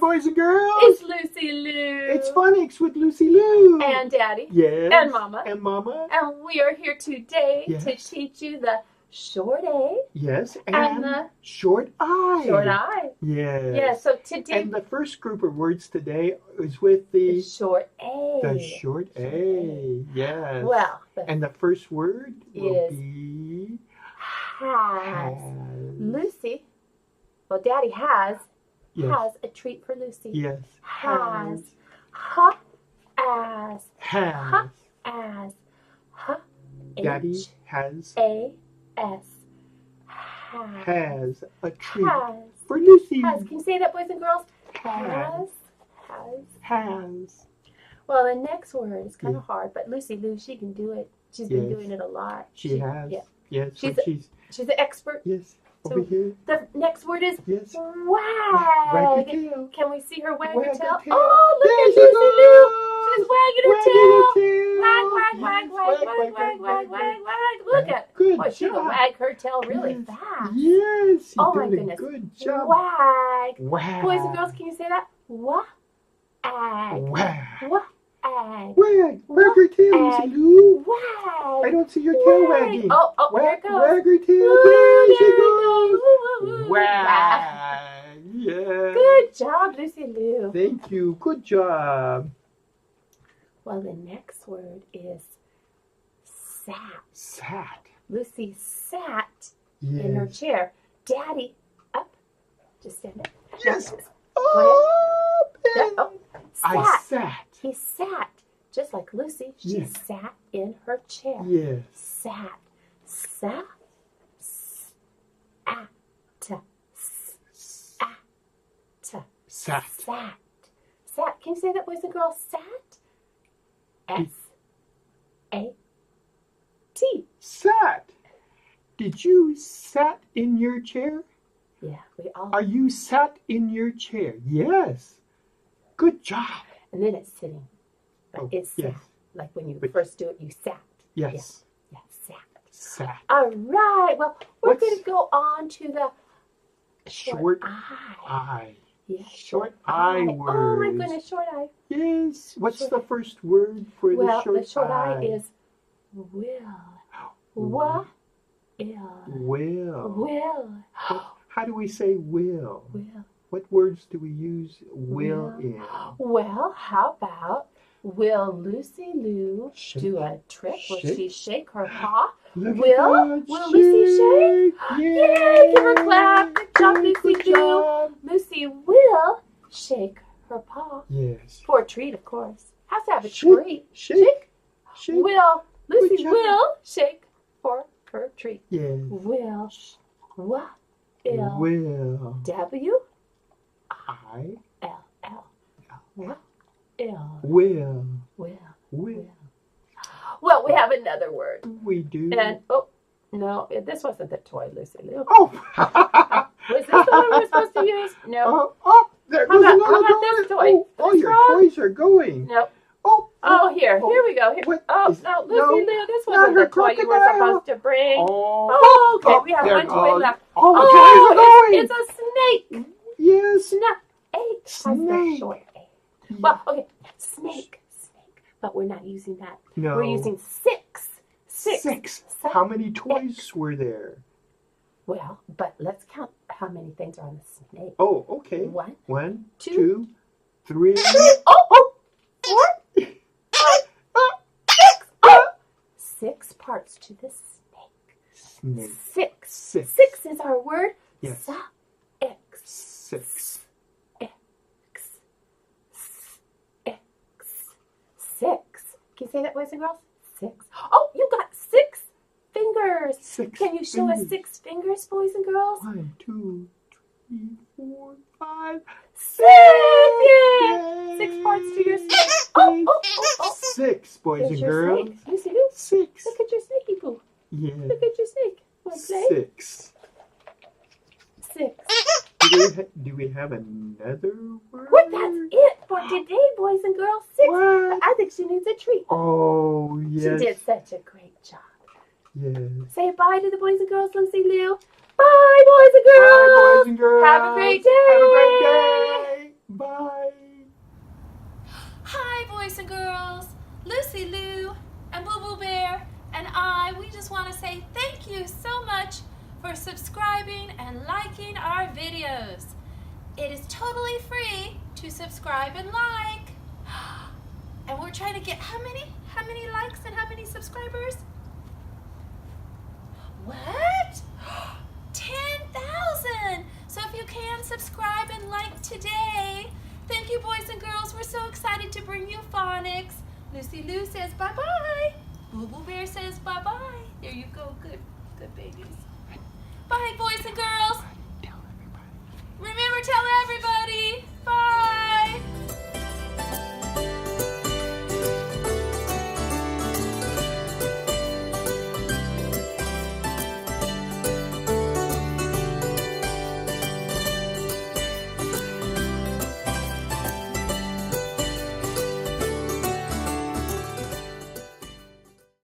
boys and girls. It's Lucy Lou. It's Phonics with Lucy Lou. And Daddy. Yes. And Mama. And Mama. And we are here today to teach you the short A. Yes. And the short I. Short I. Yes. Yeah, so today. And the first group of words today is with the short A. The short A. Yes. Well. And the first word will be has. Lucy. Well, Daddy has a treat for Lucy. Yes. Has. Ha. As. Has. Ha. As. Ha. Daddy has. A-S. Has a treat has. for Lucy. Has. Can you say that, boys and girls? Has. Well, the next word is kind of hard, but Lucy Lou, she can do it. She's been doing it a lot. She has. Yeah. Yes. She's an expert. Yes. Over here. The next word is wag. Wag her tail. Can we see her wag her tail? tail. Oh, look at Lucy Lou. She's wagging her tail. Wag. Look at. Good job. She can wag her tail really fast. Yes. Oh my goodness. Good job. Wag. Wag. Boys and girls, can you say that? Wag. Wag. Wag. Wag her tail, Lucy Lou. Wag. I don't see your tail wagging. Oh, here it goes. Wag her tail. Ooh, There she goes. Wag. Yeah. Good job, Lucy Lou. Thank you. Good job. Well, the next word is sat. Sat. Lucy sat in her chair. Daddy, up. Just stand up. Yes. I sat. He sat. Just like Lucy, she sat in her chair. Yes. Sat. Sat. Sat. Sat. Sat. Sat. Can you say that, boys and girls? Sat. S-A-T. Sat. Did you sat in your chair? Yeah, we all. Are you sat in your chair? Yes. Good job. And then it's sitting. But it's sat. Like when you first do it, you sat. Yes. Yeah, sat. Sat. All right. Well, we're going to go on to the short I. Yeah, short I word. Oh my goodness, short I. Yes. What's the first word for the short I? Well, the short I is will. Will. How do we say will? Will. What words do we use will in? Well, how about will Lucy Lou do a trick? Will she shake her paw? Will Lucy shake? Yay! Give her a clap. Good job, Lucy Lou. Lucy will shake her paw. Yes. For a treat, of course. Has to have a treat. Shake. Will Lucy will shake for her treat. Yes. Will. W. I. L. Will. Well, we have another word. We do. And no, this wasn't the toy, Lucy Lou. Oh. Was this the one we're supposed to use? No. There goes another how about this toy? Your toys are going. Nope. Here we go. Here. No, Lucy Lou, this wasn't the toy you were supposed to bring. Okay, we have one toy left. It's a snake. Yes. Snake. Short A. Well, okay, snake. But we're not using that. No. We're using six. How many toys were there? Well, but let's count how many things are on the snake. Oh, okay. One, 2, 3. 4, 6. 6 parts to the snake. Six is our word. Yes. Six. Can you say that, boys and girls? 6. Oh, you got 6 fingers. Can you show us 6 fingers, boys and girls? 1, 2, 3, 4, 5. 6! Yay! 6 parts to your snake. Oh. 6, boys and girls. You see this? 6. Look at your snakey poo. Yeah. Look at your snake. Want to play? 6. Do we have another word? Well, that's it for today, boys and girls. 6. What? I think she needs a treat. Oh, yes. She did such a great job. Yes. Say bye to the boys and girls, Lucy Lou. Bye, boys and girls. Bye, boys and girls. Have a great day. Have a great day. Bye. Hi, boys and girls. Lucy Lou and Boo Boo Bear and we just want to say thank you so much for subscribing and liking our videos. It is totally free to subscribe and like. And we're trying to get how many likes and how many subscribers? What? 10,000! So if you can subscribe and like today. Thank you, boys and girls. We're so excited to bring you phonics. Lucy Lou says bye-bye. Boo Boo Bear says bye-bye. There you go. Good babies. Bye, boys and girls. Tell everybody. Remember, tell everybody.